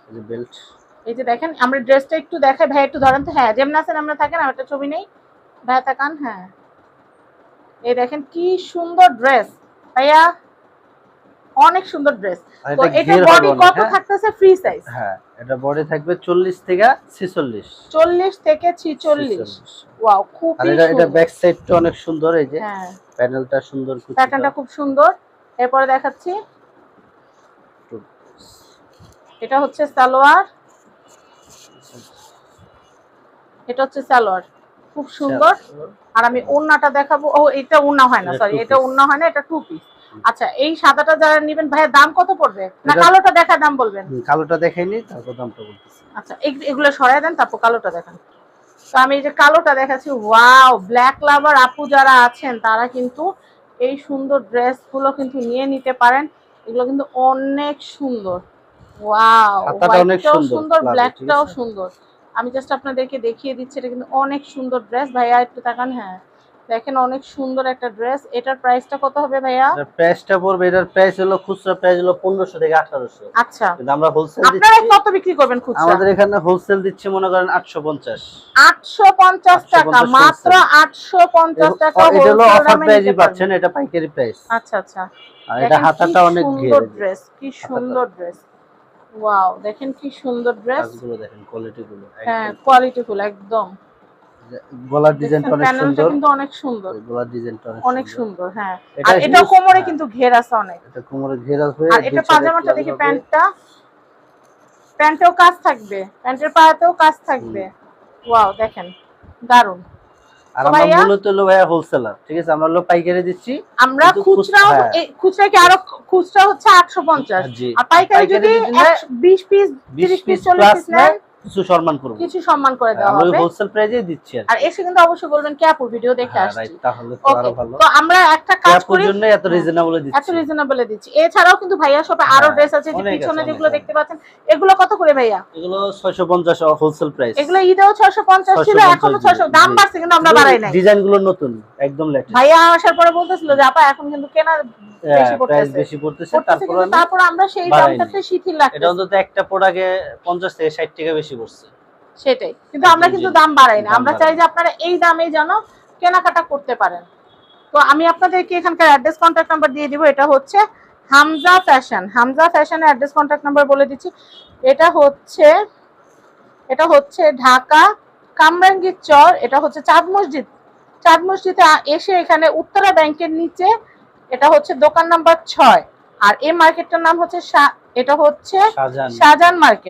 এই যে বেল্ট, এই যে দেখেন আমরা ড্রেসটা একটু দেখাই ভাই, একটু ধরেন তো। হ্যাঁ যেমন আছেন আমরা থাকেন, আর একটা ছবি নেই ভাইয়া, তাকান। হ্যাঁ এই দেখেন কি সুন্দর ড্রেস ভাইয়া, অনেক সুন্দর ড্রেস। আর তো এটা এটা ঘের হবে বডি অনেক। কত হ্যাঁ থাকতেছে ফ্রি সাইজ? হ্যাঁ, এটা বডি থাকবে 40 থেকে 46। 40 থেকে 46। 46। ওয়াও আর খুবই এটা সুন্দর। ব্যাক সাইডটা অনেক সুন্দর, এই যে হ্যাঁ প্যানেলটা সুন্দর কুচিটা। প্যাটার্নটা খুব সুন্দর। এরপরে দেখাচ্ছি, এটা হচ্ছে সালোয়ার, এটা হচ্ছে সালোয়ার, খুব সুন্দর। আর আমি ওড়নাটা দেখাবো। ও এটা ওড়না হয় না, সরি এটা ওড়না হয় না, এটা টু পিস। আচ্ছা এই সাদাটা যারা নেবেন ভাইয়া দাম কত পড়বে? না কালোটা দেখা দাম বলবেন? কালোটা দেখাইনি, তারপর দামটা বলতেছি। আচ্ছা এগুলো সরায় দেন, তারপর কালোটা দেখান। তো আমি এই যে কালোটা দেখাচ্ছি। ওয়াও, ব্ল্যাক লাভার আপু যারা আছেন তারা কিন্তু এই সুন্দর ড্রেসগুলো কিন্তু নিয়ে নিতে পারেন। এগুলো কিন্তু অনেক সুন্দর। ওয়াও, হাতাটা অনেক হোয়াইটটাও সুন্দর, সুন্দর, প্লাজো, ঠিক ব্ল্যাকটাও আছে? সুন্দর। আমি জাস্ট আপনাদেরকে দেখিয়ে দিচ্ছি, এটা কিন্তু অনেক সুন্দর ড্রেস ভাইয়া, একটু তাকান। হ্যাঁ দেখেন অনেক সুন্দর একটা ড্রেস। এটার প্রাইসটা কত হবে ভাইয়া? এটার প্রাইসটা পড়বে, এটার প্রাইস হলো খুচরা প্রাইস হলো 1500 থেকে 1800। আচ্ছা কিন্তু আমরা হোলসেল আপনারা দিচ্ছি। কত বিক্রি করবেন খুচরা? আমাদের এখানে হোলসেল দিচ্ছি মনে করেন 850। 850 টাকা, 850 মাত্র হোলসেল। 850 টাকা এটা হলো হোলসেল অফার দামে প্রাইসই নিতে পারবেন। পাচ্ছেন, এটা পাইকারি প্রাইস। আচ্ছা আচ্ছা আর এটা দেখেন কি হাতাটা অনেক সুন্দর ঘের, ড্রেস, কি হাতাটা সুন্দর ড্রেস। ওয়াও দেখেন কি সুন্দর ড্রেস। কাজগুলো দেখেন, কোয়ালিটি গুলো হ্যাঁ একদম। কোয়ালিটিফুল একদম। গলার ডিজাইনটা দেখছেন অনেক প্যানেলটা সুন্দর, কিন্তু অনেক সুন্দর, গলার ডিজাইনটা অনেক অনেক সুন্দর। সুন্দর। হ্যাঁ এটা আর এটা হিউজ, কোমরে হ্যাঁ কিন্তু ঘের আছে অনেক। এটা কোমরে ঘের আসবে, আর দুই এটা সাইডে পাজামাটা প্লাজো দেখি, হবে। প্যান্টটা, প্যান্টেও কাজ থাকবে, প্যান্টের পায়াতেও কাজ থাকবে। ওয়াও দেখেন দারুন। আর তো আমরা ভাইয়া মূলত হলো ভাইয়া হোলসেলার, ঠিক আছে? আমরা হলো পাইকারি দিচ্ছি, আমরা কিন্তু খুচরাও, হ্যাঁ খুচরা কি আরো, খুচরা হচ্ছে 850, জি, আর পাইকারি যদি দিলে 20 piece 20 30 piece piece 40 plus piece নেয়, নেন, কিছু সম্মান করব। কিছু সম্মান করে দেওয়া আমরা হবে। হোলসেল প্রাইসে দিচ্ছি আর এসে কিন্তু অবশ্যই বলবেন কি আপুর ভিডিও দেখে হ্যাঁ আসছি। রাইট, তাহলে তো আরো ওকে, ভালো। তো আমরা একটা কাজ আপুর করি। জন্য এত রিজনেবলে এত দিচ্ছি। রিজনেবলে দিচ্ছি। এছাড়াও কিন্তু ভাইয়া শপে আরো হ্যাঁ ড্রেস আছে, যে অনেক আছে, পিছনে অনেক। যেগুলো দেখতে পাচ্ছেন এগুলো কত করে ভাইয়া? এগুলো 650 হোলসেল প্রাইস। এগুলো ঈদেও 650 ছিল, 650 এখনো 600, দাম বাড়ছে কিন্তু আমরা বাড়াই নাই। ডিজাইন গুলো নতুন, একদম লেটেস্ট। ভাইয়া আসার পরে বলতেছিল যে আপা এখন কিন্তু কেনা বেশি প্রাইস পড়তেছে, বেশি পড়তেছে, তারপর আমরা সেই দামটাতে শিথিল এটা রাখতেছি। অন্তত একটা প্রোডাক্টে 50 থেকে 60 টাকা বেশি পড়ছে। সেটাই, কিন্তু আমরা কিন্তু দাম বাড়াই না, আমরা চাই যে আপনারা এই দামে যেন কেনাকাটা করতে পারেন। তো আমি আপনাদেরকে এখানকার অ্যাড্রেস কন্ট্যাক্ট নাম্বার দিয়ে দিব। এটা হচ্ছে হামজা ফ্যাশন, হামজা ফ্যাশনের অ্যাড্রেস কন্ট্যাক্ট নাম্বার বলে দিচ্ছি। এটা হচ্ছে ঢাকা কামরাঙ্গীর চর, এটা হচ্ছে চাঁদ মসজিদ, চাঁদ মসজিদে এসে এখানে উত্তরা ব্যাংকের নিচে, এটা হচ্ছে দোকান নাম্বার 6। আর এই মার্কেটটার নাম হচ্ছে এটা হচ্ছে শাহজাহান মার্কেট।